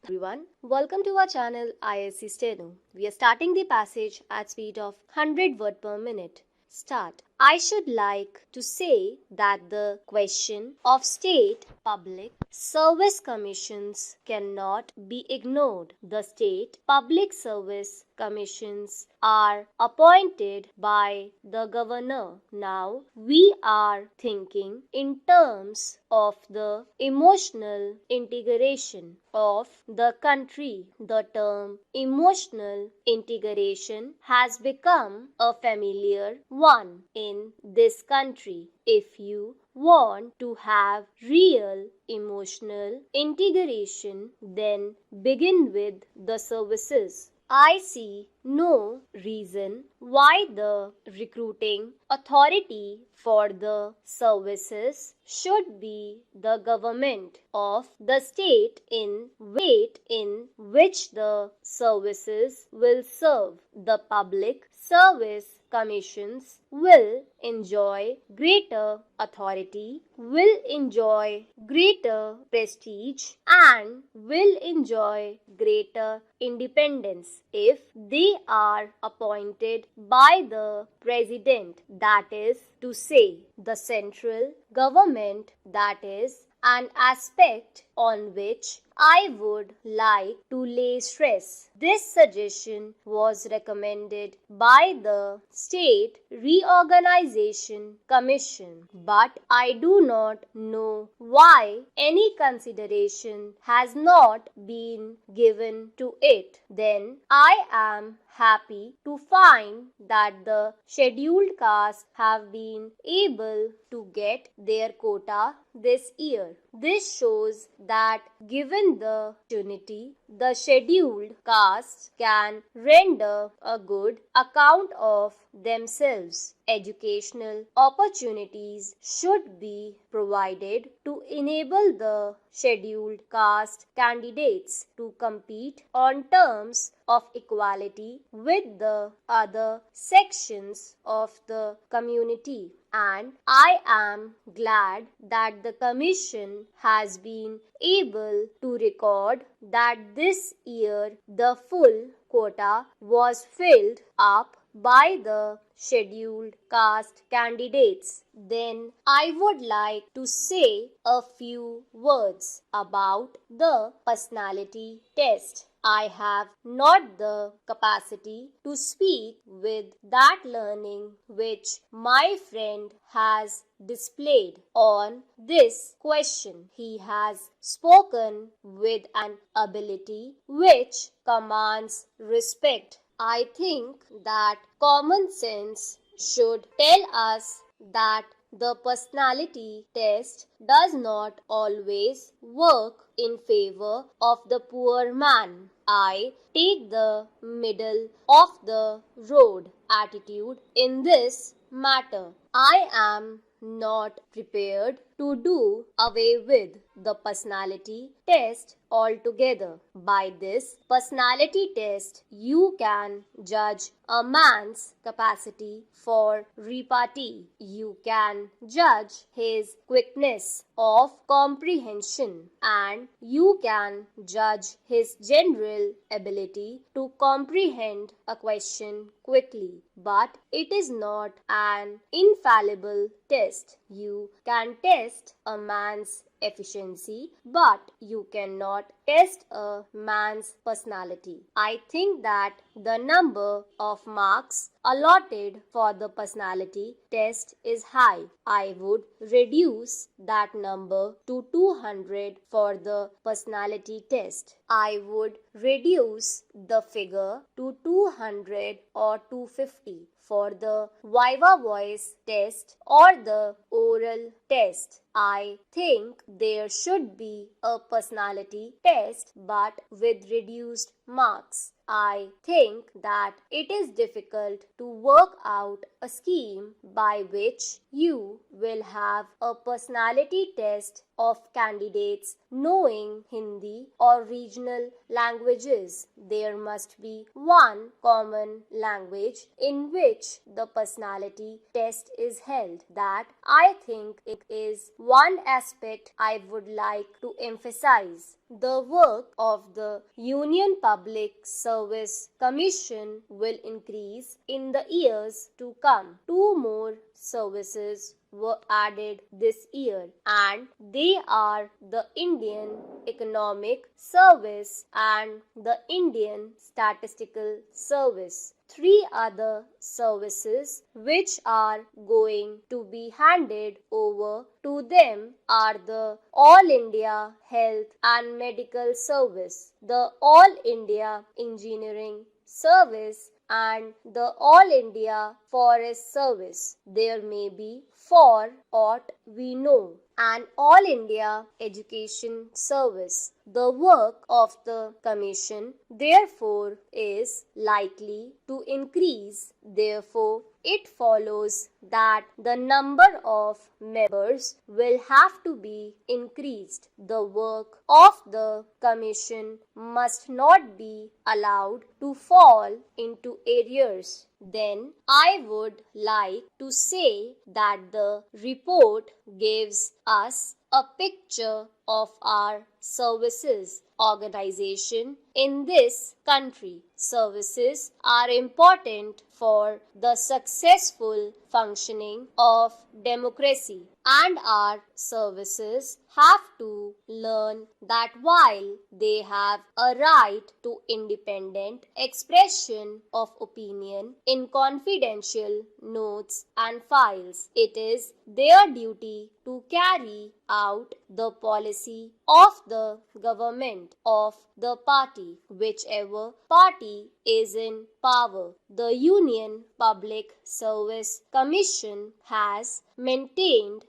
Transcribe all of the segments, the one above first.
Everyone, welcome to our channel ISC Steno. We are starting the passage at speed of 100 word per minute. Start. I should like to say that the question of state public service commissions cannot be ignored. The state public service commissions are appointed by the governor. Now we are thinking in terms of the emotional integration of the country. The term emotional integration has become a familiar one in this country. If you want to have real emotional integration, then begin with the services. I see no reason why the recruiting authority for the services should be the government of the state in which the services will serve. The public service commissions will enjoy greater authority, will enjoy greater prestige, and will enjoy greater independence if they are appointed by the president, that is to say, the central government. That is an aspect on which I would like to lay stress. This suggestion was recommended by the State Reorganization Commission, but I do not know why any consideration has not been given to it. Then I am happy to find that the scheduled castes have been able to get their quota this year. This shows that given the opportunity, the scheduled castes can render a good account of themselves. Educational opportunities should be provided to enable the scheduled caste candidates to compete on terms of equality with the other sections of the community. And I am glad that the Commission has been able to record that this year the full quota was filled up by the scheduled caste candidates. Then I would like to say a few words about the personality test. I have not the capacity to speak with that learning which my friend has displayed on this question. He has spoken with an ability which commands respect. I think that common sense should tell us that the personality test does not always work in favor of the poor man. I take the middle of the road attitude in this matter. I am not prepared to do away with the personality test altogether. By this personality test, you can judge a man's capacity for repartee. You can judge his quickness of comprehension, and you can judge his general ability to comprehend a question quickly. But it is not an infallible test. You can test a man's efficiency, but you cannot test a man's personality. I think that the number of marks allotted for the personality test is high. I would reduce that number to 200 for the personality test. I would reduce the figure to 200 or 250 for the Viva Voice test or the oral test. I think there should be a personality test but with reduced marks. I think that it is difficult to work out a scheme by which you will have a personality test of candidates knowing Hindi or regional languages. There must be one common language in which the personality test is held. That I think it is one aspect I would like to emphasize. The work of the Union Public Service Commission will increase in the years to come. Two more services were added this year, and they are the Indian Economic Service and the Indian Statistical Service. Three other services which are going to be handed over to them are the All India Health and Medical Service, the All India Engineering Service, and the All India Forest Service. There may be, for aught we know, an All India Education Service. The work of the Commission, therefore, is likely to increase. Therefore, it follows that the number of members will have to be increased. The work of the Commission must not be allowed to fall into arrears. Then I would like to say that the report gives us a picture of our services organization in this country. Services are important for the successful functioning of democracy, and our services have to learn that while they have a right to independent expression of opinion in confidential notes and files, it is their duty to carry out the policy of the government of the party, whichever party is in power. The Union Public Service Commission has maintained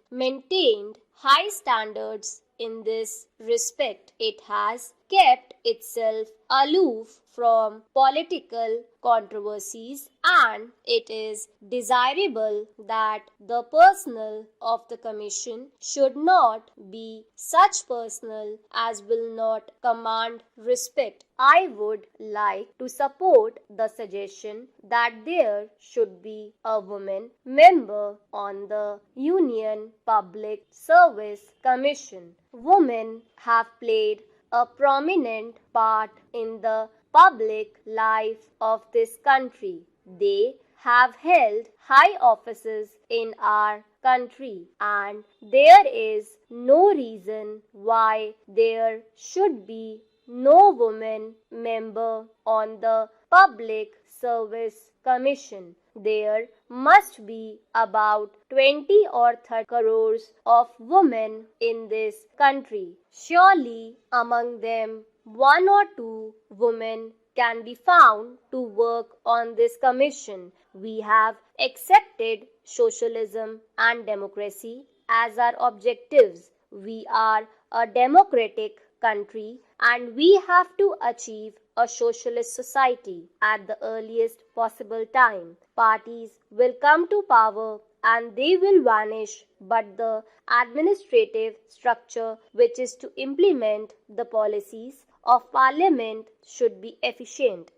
high standards in this respect. It has kept itself aloof from political controversies, and it is desirable that the personnel of the Commission should not be such personnel as will not command respect. I would like to support the suggestion that there should be a woman member on the Union Public Service Commission. Women have played a prominent part in the public life of this country. They have held high offices in our country, and there is no reason why there should be no woman member on the Public Service Commission. There must be about 20 or 30 crores of women in this country. Surely among them, one or two women can be found to work on this commission. We have accepted socialism and democracy as our objectives. We are a democratic country, and we have to achieve a socialist society at the earliest possible time. Parties will come to power and they will vanish, but the administrative structure which is to implement the policies of Parliament should be efficient.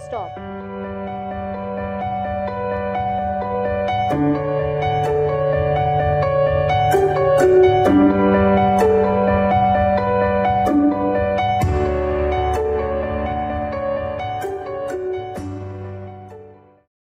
Stop.